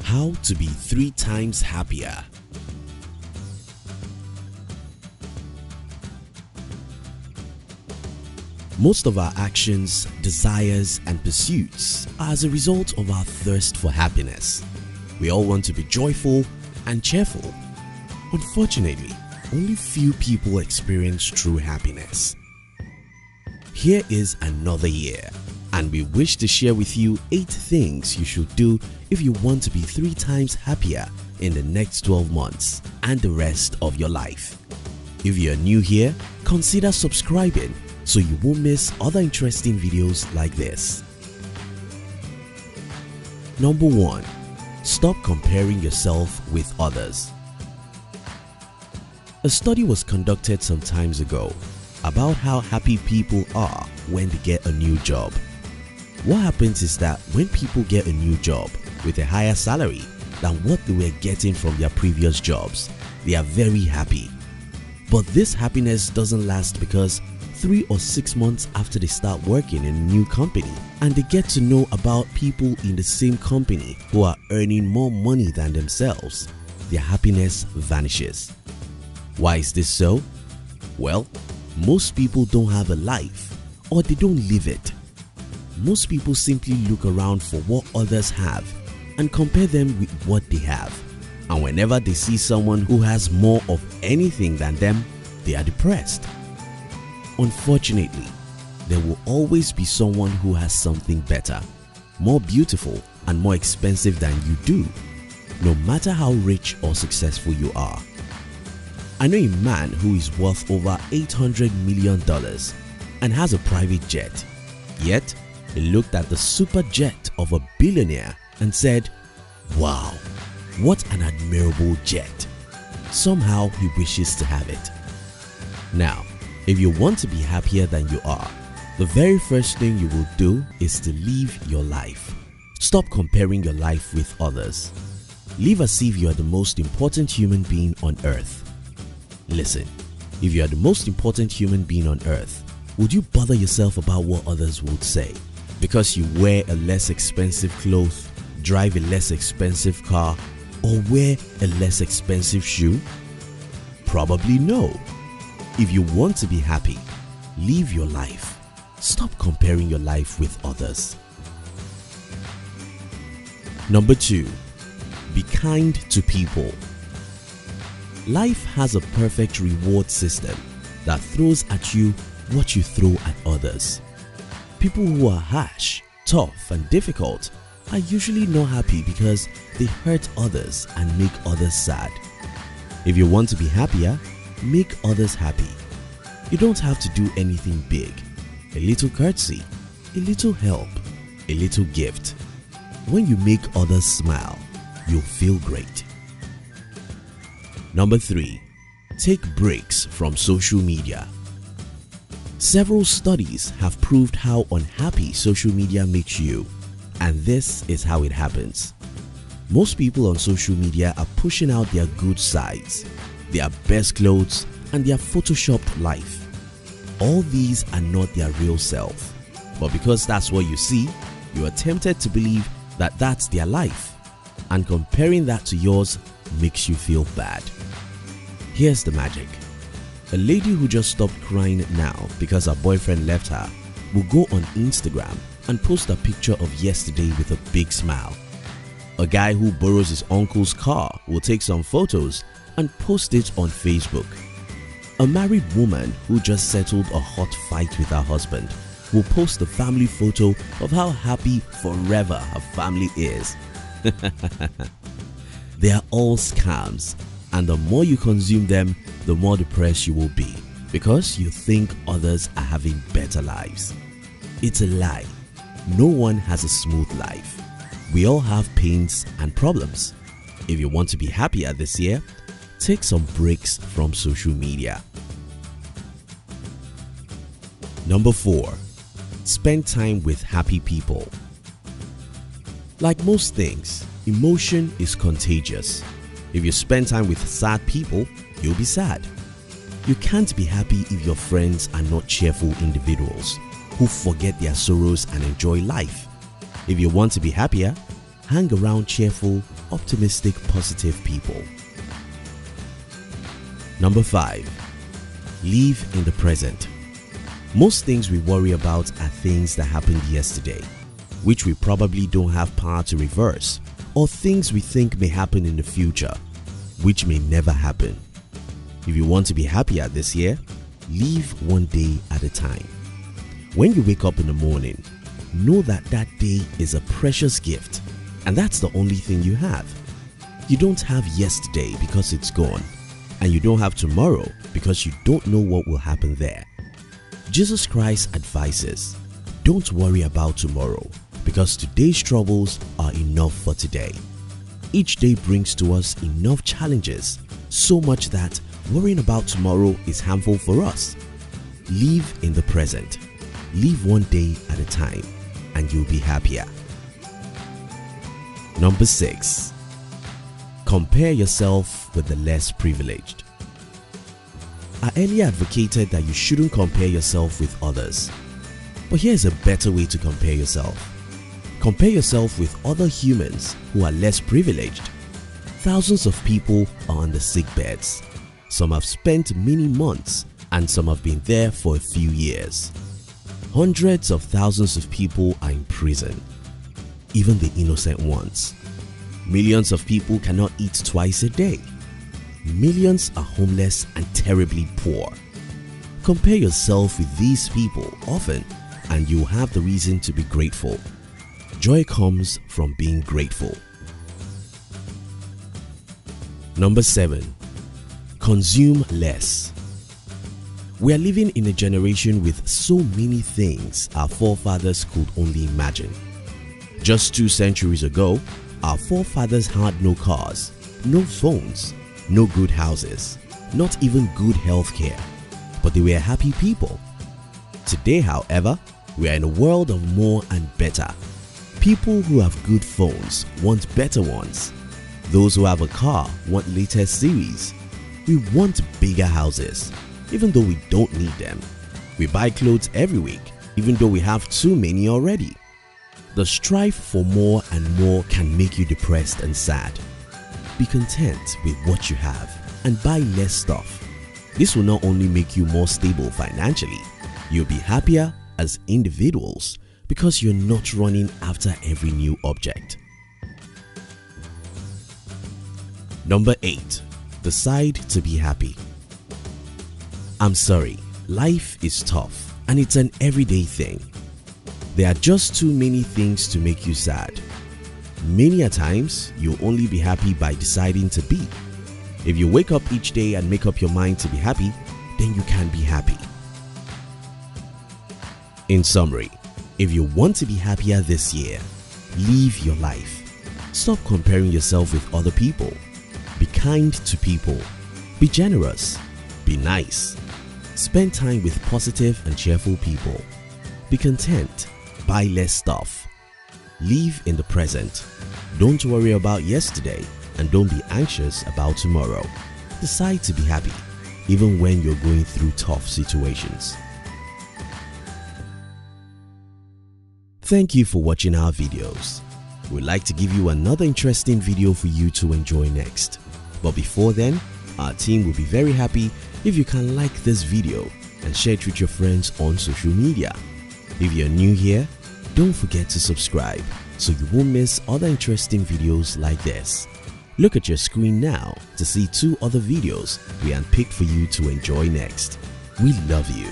How to be 3 times happier. Most of our actions, desires, and pursuits are as a result of our thirst for happiness. We all want to be joyful and cheerful. Unfortunately, only few people experience true happiness. Here is another year, and we wish to share with you 8 things you should do if you want to be 3 times happier in the next 12 months and the rest of your life. If you are new here, consider subscribing so you won't miss other interesting videos like this. Number 1. Stop comparing yourself with others. A study was conducted some time ago about how happy people are when they get a new job. What happens is that when people get a new job with a higher salary than what they were getting from their previous jobs, they are very happy. But this happiness doesn't last, because 3 or 6 months after they start working in a new company and they get to know about people in the same company who are earning more money than themselves, their happiness vanishes. Why is this so? Well, most people don't have a life, or they don't live it. Most people simply look around for what others have and compare them with what they have. And whenever they see someone who has more of anything than them, they are depressed. Unfortunately, there will always be someone who has something better, more beautiful, and more expensive than you do, no matter how rich or successful you are. I know a man who is worth over $800 million and has a private jet. Yet, he looked at the super jet of a billionaire and said, "Wow, what an admirable jet." Somehow he wishes to have it. Now, if you want to be happier than you are, the very first thing you will do is to live your life. Stop comparing your life with others. Live as if you are the most important human being on earth. Listen, if you are the most important human being on earth, would you bother yourself about what others would say? Because you wear a less expensive clothes, drive a less expensive car, or wear a less expensive shoe? Probably no. If you want to be happy, live your life. Stop comparing your life with others. Number 2. Be kind to people. Life has a perfect reward system that throws at you what you throw at others. People who are harsh, tough, and difficult are usually not happy because they hurt others and make others sad. If you want to be happier, make others happy. You don't have to do anything big. A little courtesy, a little help, a little gift. When you make others smile, you'll feel great. Number 3. Take breaks from social media. Several studies have proved how unhappy social media makes you, and this is how it happens. Most people on social media are pushing out their good sides, their best clothes, and their photoshopped life. All these are not their real self, but because that's what you see, you are tempted to believe that that's their life, and comparing that to yours makes you feel bad. Here's the magic. A lady who just stopped crying now because her boyfriend left her will go on Instagram and post a picture of yesterday with a big smile. A guy who borrows his uncle's car will take some photos and post it on Facebook. A married woman who just settled a hot fight with her husband will post a family photo of how happy forever her family is. They are all scams, and the more you consume them, the more depressed you will be, because you think others are having better lives. It's a lie. No one has a smooth life. We all have pains and problems. If you want to be happier this year, take some breaks from social media. Number 4. Spend time with happy people. Like most things, emotion is contagious. If you spend time with sad people, you'll be sad. You can't be happy if your friends are not cheerful individuals who forget their sorrows and enjoy life. If you want to be happier, hang around cheerful, optimistic, positive people. Number 5. Live in the present. Most things we worry about are things that happened yesterday, which we probably don't have power to reverse, or things we think may happen in the future, which may never happen. If you want to be happier this year, live one day at a time. When you wake up in the morning, know that that day is a precious gift, and that's the only thing you have. You don't have yesterday because it's gone, and you don't have tomorrow because you don't know what will happen there. Jesus Christ advises, don't worry about tomorrow, because today's troubles are enough for today. Each day brings to us enough challenges, so much that worrying about tomorrow is harmful for us. Live in the present. Live one day at a time, and you'll be happier. Number 6. Compare yourself with the less privileged. I earlier advocated that you shouldn't compare yourself with others. But here's a better way to compare yourself. Compare yourself with other humans who are less privileged. Thousands of people are on the sick beds. Some have spent many months, and some have been there for a few years. Hundreds of thousands of people are in prison, even the innocent ones. Millions of people cannot eat twice a day. Millions are homeless and terribly poor. Compare yourself with these people often, and you'll have the reason to be grateful. Joy comes from being grateful. Number 7. Consume less. We are living in a generation with so many things our forefathers could only imagine. Just 2 centuries ago, our forefathers had no cars, no phones, no good houses, not even good health care, but they were happy people. Today, however, we are in a world of more and better. People who have good phones want better ones. Those who have a car want latest series. We want bigger houses, even though we don't need them. We buy clothes every week, even though we have too many already. The strive for more and more can make you depressed and sad. Be content with what you have and buy less stuff. This will not only make you more stable financially, you'll be happier as individuals because you're not running after every new object. Number 8. Decide to be happy. I'm sorry, life is tough and it's an everyday thing. There are just too many things to make you sad. Many a times, you'll only be happy by deciding to be. If you wake up each day and make up your mind to be happy, then you can be happy. In summary, if you want to be happier this year, live your life. Stop comparing yourself with other people. Be kind to people. Be generous. Be nice. Spend time with positive and cheerful people. Be content. Buy less stuff. Live in the present. Don't worry about yesterday and don't be anxious about tomorrow. Decide to be happy, even when you're going through tough situations. Thank you for watching our videos. We'd like to give you another interesting video for you to enjoy next. But before then, our team will be very happy if you can like this video and share it with your friends on social media. If you're new here, don't forget to subscribe so you won't miss other interesting videos like this. Look at your screen now to see 2 other videos we handpicked for you to enjoy next. We love you.